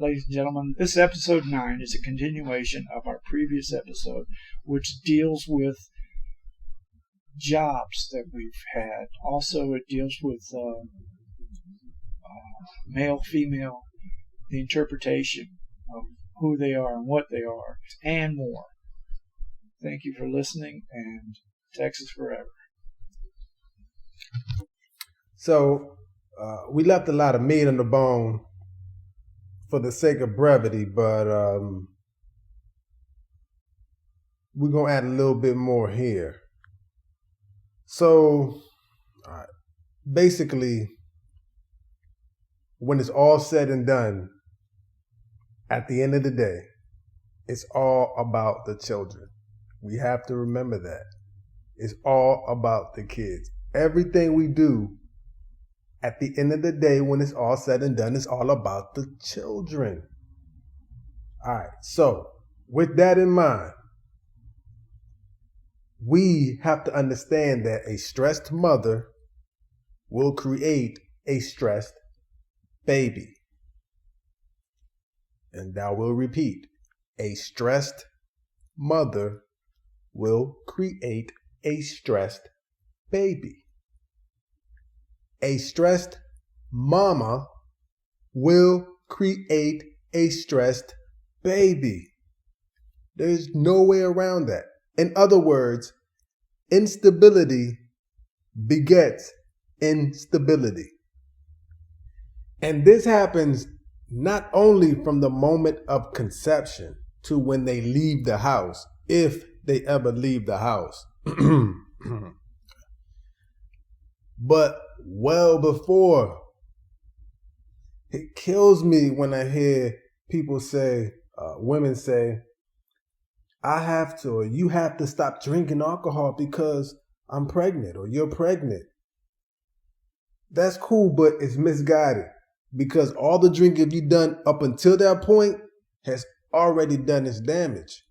ladies and gentlemen. This episode 9 is a continuation of our previous episode, which deals with jobs that we've had. Also, it deals with male, female, the interpretation of who they are and what they are, and more. Thank you for listening, and Texas forever. So, we left a lot of meat on the bone for the sake of brevity, but we're going to add a little bit more here. So, basically, when it's all said and done, at the end of the day, it's all about the children. We have to remember that. It's all about the kids. Everything we do, at the end of the day, when it's all said and done, it's all about the children. All right, so with that in mind, we have to understand that a stressed mother will create a stressed baby. And I will repeat, a stressed mother will create a stressed baby. A stressed mama will create a stressed baby. There's no way around that. In other words, instability begets instability. And this happens not only from the moment of conception to when they leave the house, if they ever leave the house, but well before. It kills me when I hear people say, women say, I have to, or you have to stop drinking alcohol because I'm pregnant or you're pregnant. That's cool, but it's misguided because all the drinking you've done up until that point has already done its damage.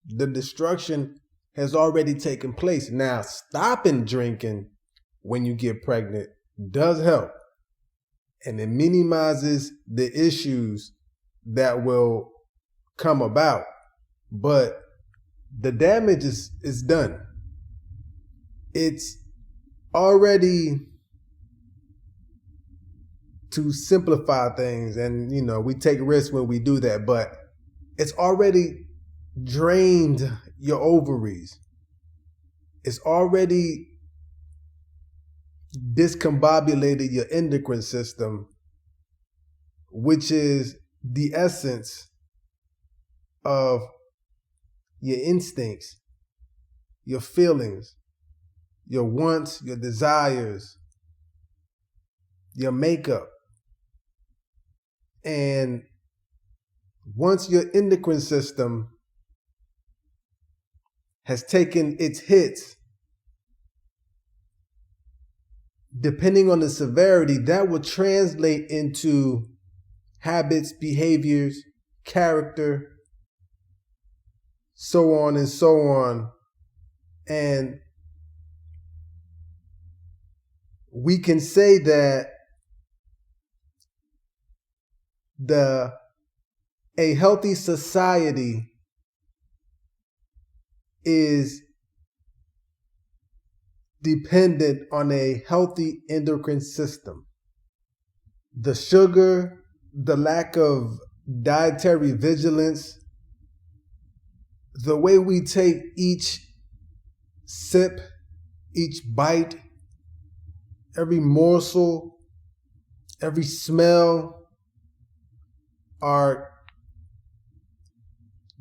The destruction has already taken place. Now, stopping drinking when you get pregnant does help, and it minimizes the issues that will come about, but the damage is done. It's already, to simplify things, and we take risks when we do that, but it's already drained your ovaries. It's already discombobulated your endocrine system, which is the essence of your instincts, your feelings, your wants, your desires, your makeup. And once your endocrine system has taken its hits, depending on the severity, that will translate into habits, behaviors, character, so on and so on. And we can say that a healthy society is dependent on a healthy endocrine system. The sugar, the lack of dietary vigilance, the way we take each sip, each bite, every morsel, every smell are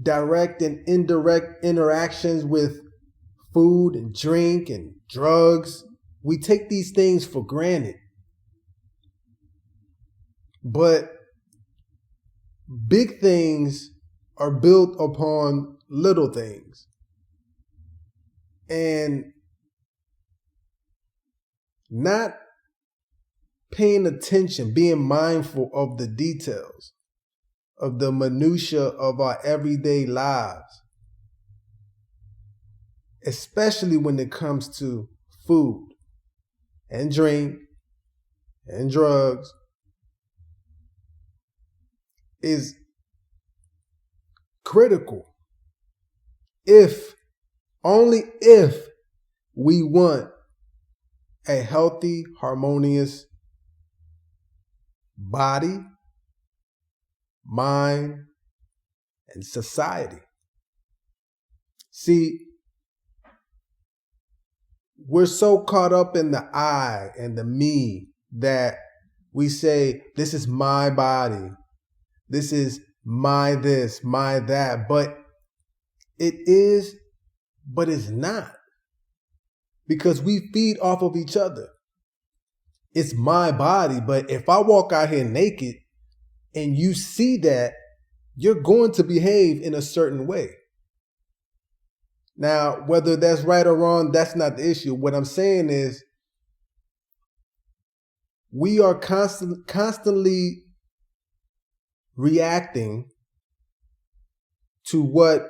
direct and indirect interactions with food and drink and drugs. We take these things for granted. But big things are built upon little things. And not paying attention, being mindful of the details, of the minutia of our everyday lives, especially when it comes to food and drink and drugs, is critical. If, only if we want a healthy, harmonious body, mind, and society. See, we're so caught up in the I and the me that we say, this is my body, this is my this, my that, but it is, but it's not. Because we feed off of each other. It's my body, but if I walk out here naked and you see that, you're going to behave in a certain way. Now, whether that's right or wrong, that's not the issue. What I'm saying is we are constantly reacting to what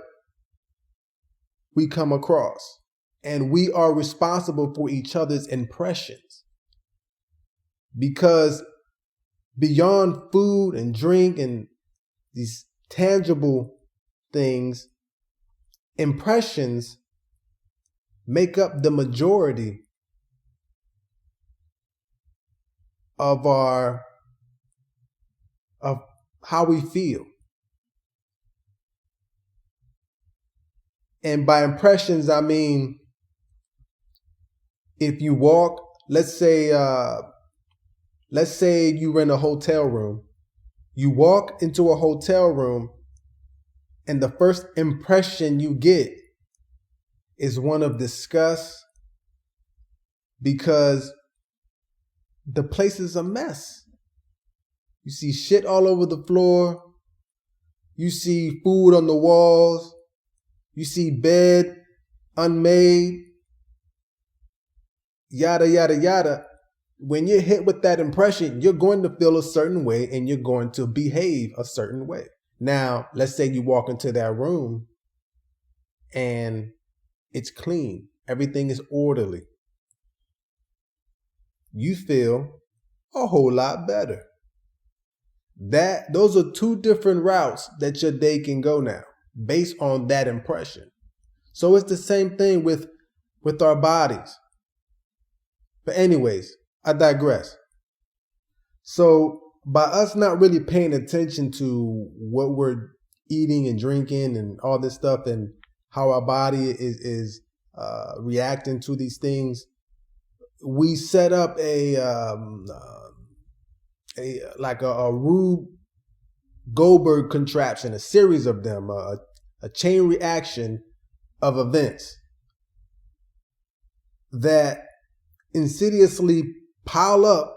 we come across. And we are responsible for each other's impressions. Because beyond food and drink and these tangible things, impressions make up the majority of how we feel. And by impressions, I mean, if you walk, let's say you rent a hotel room. You walk into a hotel room and the first impression you get is one of disgust because the place is a mess. You see shit all over the floor. You see food on the walls. You see bed unmade. Yada, yada, yada. When you're hit with that impression, you're going to feel a certain way and you're going to behave a certain way. Now, let's say you walk into that room and it's clean. Everything is orderly. You feel a whole lot better. Those are two different routes that your day can go now based on that impression. So it's the same thing with our bodies. But anyways, I digress. So by us not really paying attention to what we're eating and drinking and all this stuff and how our body is reacting to these things, we set up a Rube Goldberg contraption, a series of them, a chain reaction of events that insidiously pile up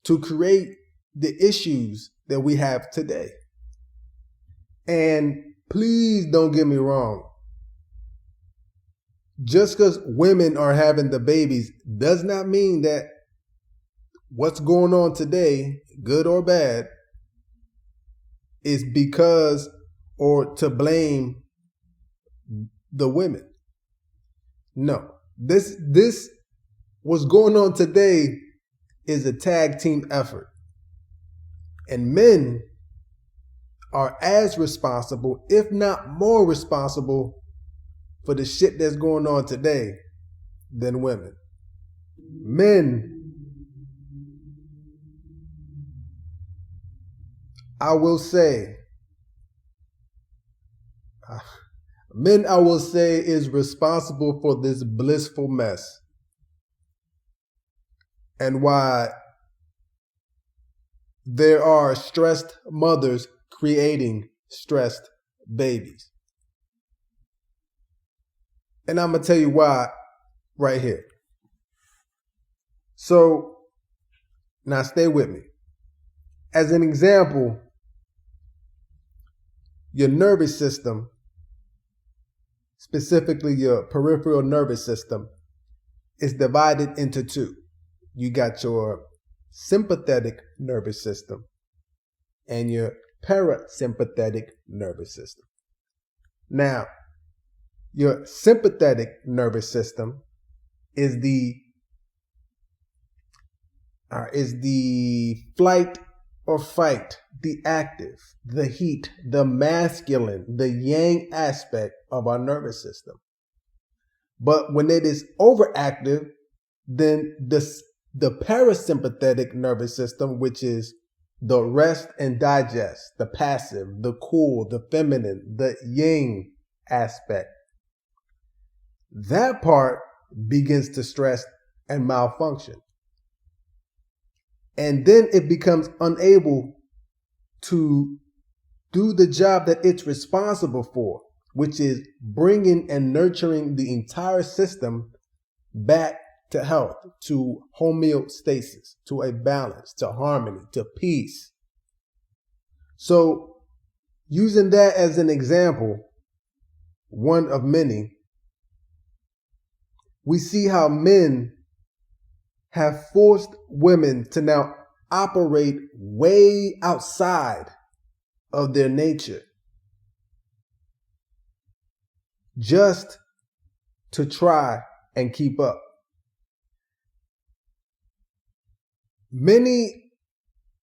to create the issues that we have today. And please don't get me wrong. Just because women are having the babies does not mean that what's going on today, good or bad, is because or to blame the women. No. This what's going on today is a tag team effort. And men are as responsible, if not more responsible, for the shit that's going on today than women. Men, I will say, is responsible for this blissful mess and why there are stressed mothers creating stressed babies. And I'm going to tell you why right here. So now stay with me. As an example, your nervous system, specifically your peripheral nervous system, is divided into two. You got your sympathetic nervous system and your parasympathetic nervous system. Now, your sympathetic nervous system is the flight or fight, the active, the heat, the masculine, the yang aspect of our nervous system. But when it is overactive, then the parasympathetic nervous system, which is the rest and digest, the passive, the cool, the feminine, the yang aspect, that part begins to stress and malfunction. And then it becomes unable to do the job that it's responsible for, which is bringing and nurturing the entire system back to health, to homeostasis, to a balance, to harmony, to peace. So, using that as an example, one of many, we see how men have forced women to now operate way outside of their nature, just to try and keep up. Many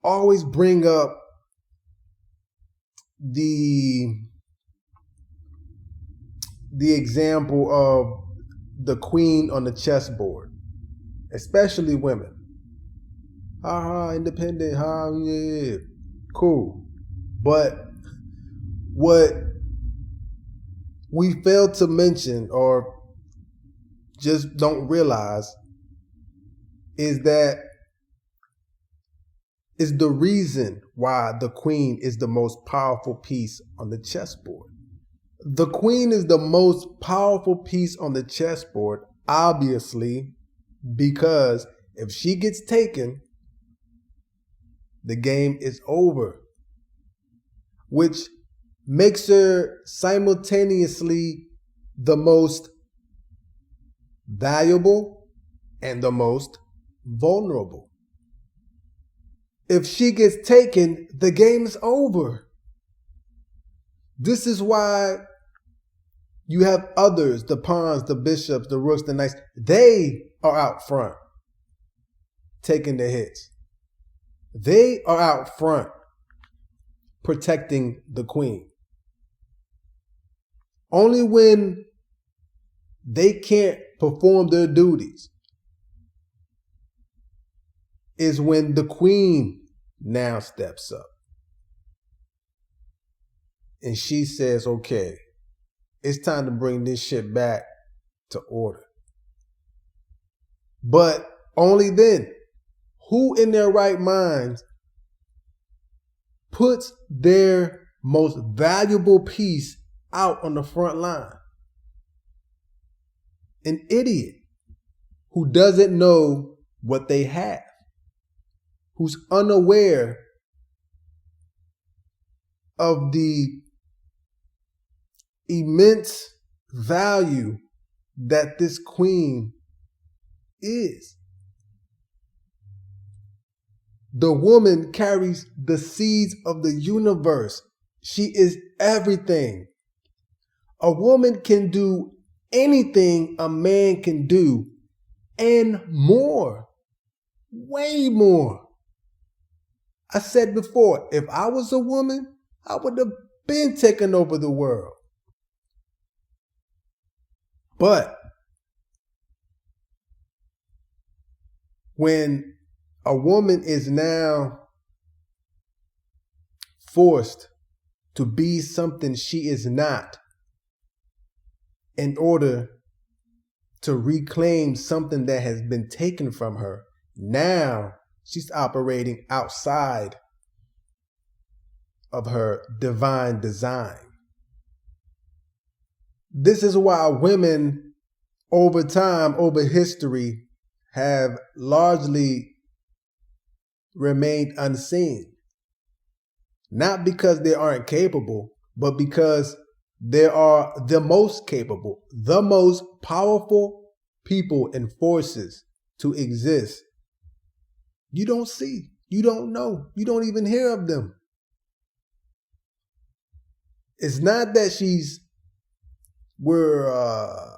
always bring up the example of the queen on the chessboard, especially women. Independent, yeah, cool. But what we fail to mention or just don't realize is that is the reason why the queen is the most powerful piece on the chessboard. The queen is the most powerful piece on the chessboard, obviously, because if she gets taken, the game is over, which makes her simultaneously the most valuable and the most vulnerable. If she gets taken, the game is over. This is why you have others, the pawns, the bishops, the rooks, the knights. They are out front taking the hits. They are out front protecting the queen. Only when they can't perform their duties is when the queen now steps up. And she says, okay, it's time to bring this shit back to order. But only then, who in their right minds puts their most valuable piece out on the front line? An idiot who doesn't know what they have, who's unaware of the immense value that this queen is. The woman carries the seeds of the universe. She is everything. A woman can do anything a man can do and more, way more. I said before, if I was a woman, I would have been taking over the world. But when a woman is now forced to be something she is not in order to reclaim something that has been taken from her, now she's operating outside of her divine design. This is why women over time, over history, have largely remained unseen. Not because they aren't capable, but because they are the most capable, the most powerful people and forces to exist. You don't see, you don't know, you don't even hear of them. It's not that we're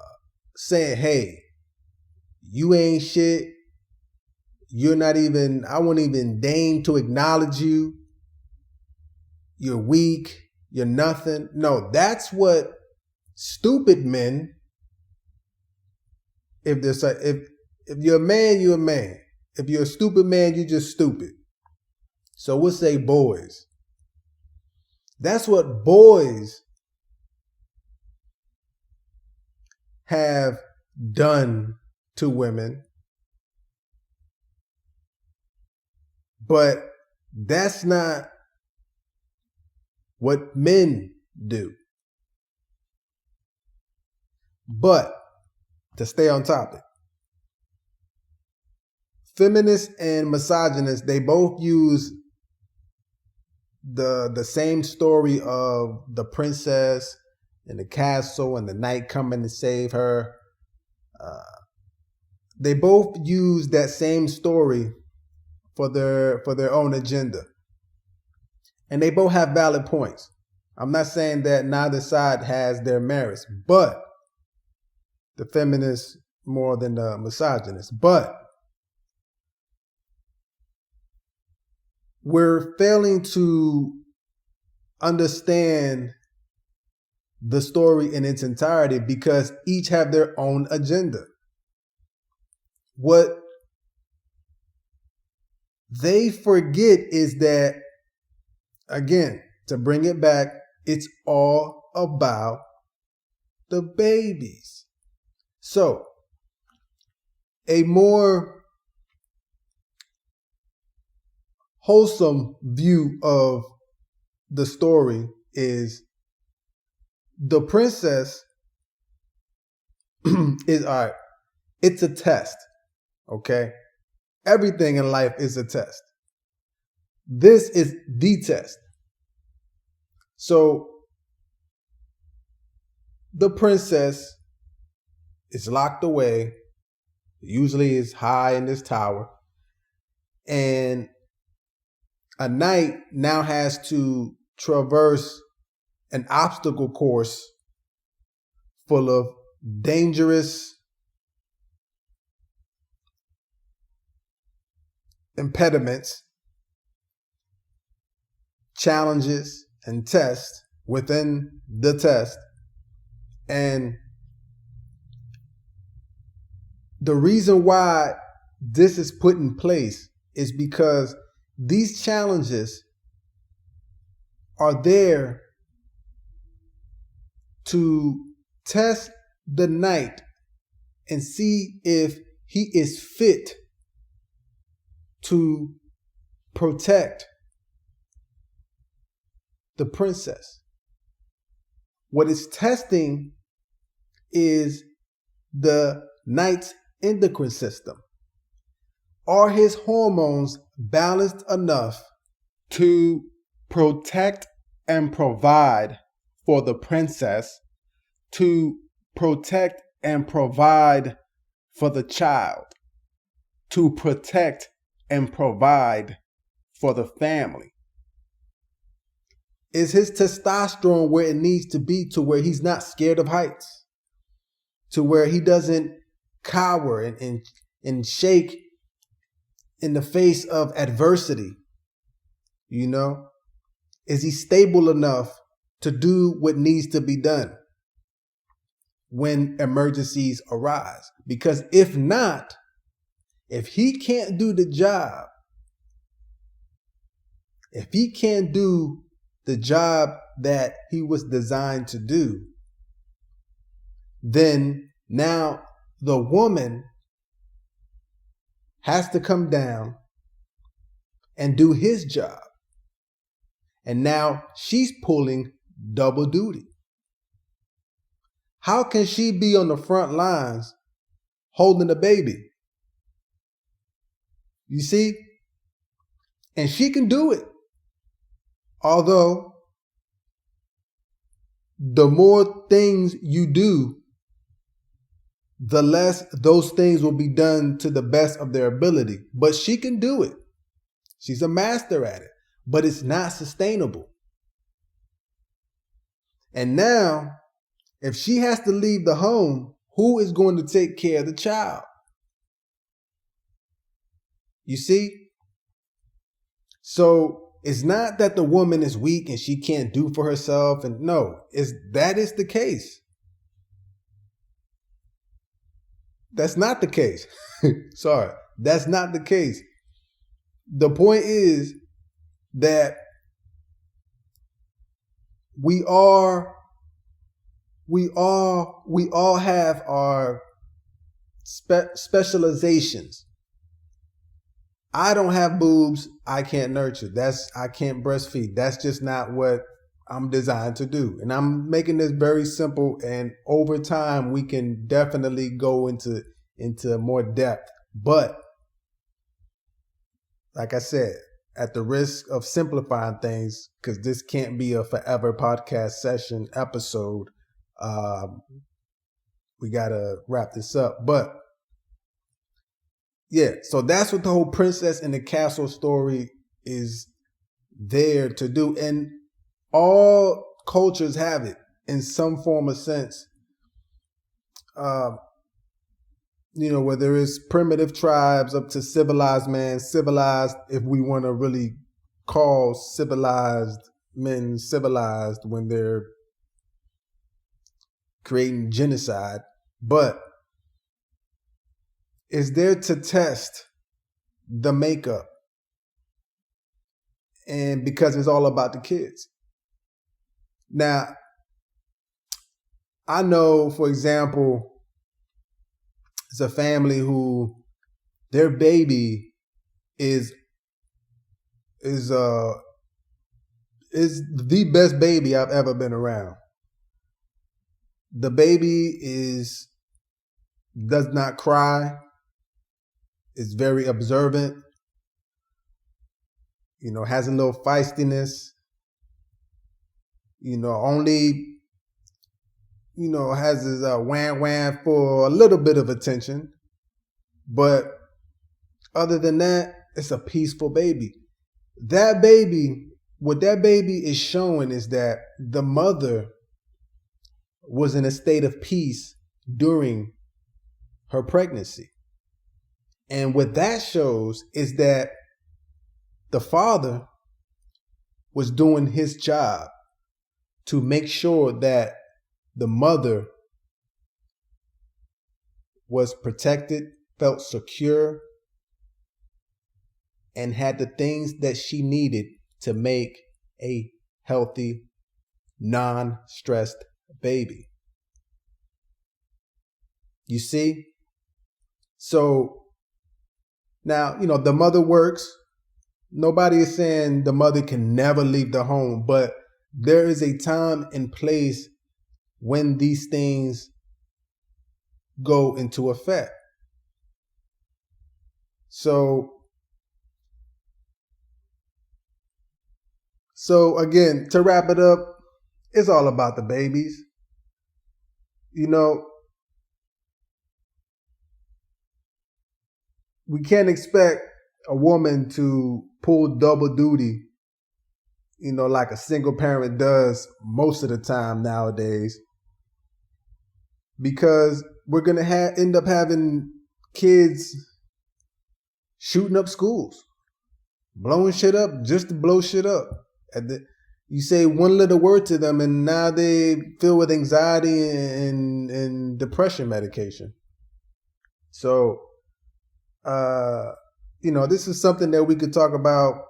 saying, hey, you ain't shit. You're not even, I won't even deign to acknowledge you. you're weak, you're nothing. No, that's what stupid men, if you're a man, you're a man. If you're a stupid man, you're just stupid. So we'll say boys. That's what boys have done to women. But that's not what men do. But to stay on topic, feminists and misogynists, they both use the same story of the princess in the castle and the knight coming to save her. They both use that same story for their own agenda. And they both have valid points. I'm not saying that neither side has their merits, but the feminists more than the misogynists. But we're failing to understand the story in its entirety because each have their own agenda. What they forget is that, again, to bring it back, it's all about the babies. So, a more wholesome view of the story is the princess is, all right, it's a test, okay? Everything in life is a test. This is the test. So, the princess is locked away, usually is high in this tower, and a knight now has to traverse an obstacle course full of dangerous impediments, challenges, and tests within the test. And the reason why this is put in place is because these challenges are there to test the knight and see if he is fit to protect the princess. What it's testing is the knight's endocrine system. Are his hormones balanced enough to protect and provide for the princess, to protect and provide for the child, to protect and provide for the family? Is his testosterone where it needs to be to where he's not scared of heights, to where he doesn't cower and shake in the face of adversity? You know, is he stable enough to do what needs to be done when emergencies arise? Because if not, if he can't do the job, if he can't do the job that he was designed to do, then now the woman has to come down and do his job. And now she's pulling double duty. How can she be on the front lines holding the baby? You see? And she can do it. Although, the more things you do, the less those things will be done to the best of their ability. But she can do it. She's a master at it. But it's not sustainable. And now, if she has to leave the home, who is going to take care of the child? You see? So it's not that the woman is weak and she can't do for herself. And no, that is the case. That's not the case. Sorry, that's not the case. The point is that we all have our specializations. I don't have boobs. I can't nurture. I can't breastfeed. That's just not what I'm designed to do. And I'm making this very simple. And over time, we can definitely go into more depth. But like I said, at the risk of simplifying things, because this can't be a forever podcast session episode, we got to wrap this up. But yeah, so that's what the whole princess in the castle story is there to do. And all cultures have it in some form or sense. Whether it's primitive tribes up to civilized man, civilized, if we want to really call civilized men civilized when they're creating genocide. But is there to test the makeup. And because it's all about the kids. Now, I know, for example, it's a family who their baby is the best baby I've ever been around. The baby does not cry, is very observant, has a little feistiness, only has his wham for a little bit of attention. But other than that, it's a peaceful baby. What that baby is showing is that the mother was in a state of peace during her pregnancy. And what that shows is that the father was doing his job to make sure that the mother was protected, felt secure, and had the things that she needed to make a healthy, non-stressed baby. You see? So now, the mother works. Nobody is saying the mother can never leave the home, but there is a time and place when these things go into effect. So again, to wrap it up, it's all about the babies. We can't expect a woman to pull double duty, like a single parent does most of the time nowadays, because we're going to end up having kids shooting up schools, blowing shit up just to blow shit up. You say one little word to them and now they filled with anxiety and depression medication. So, this is something that we could talk about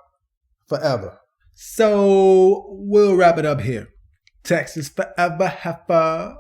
forever. So we'll wrap it up here. Texas forever, heifer.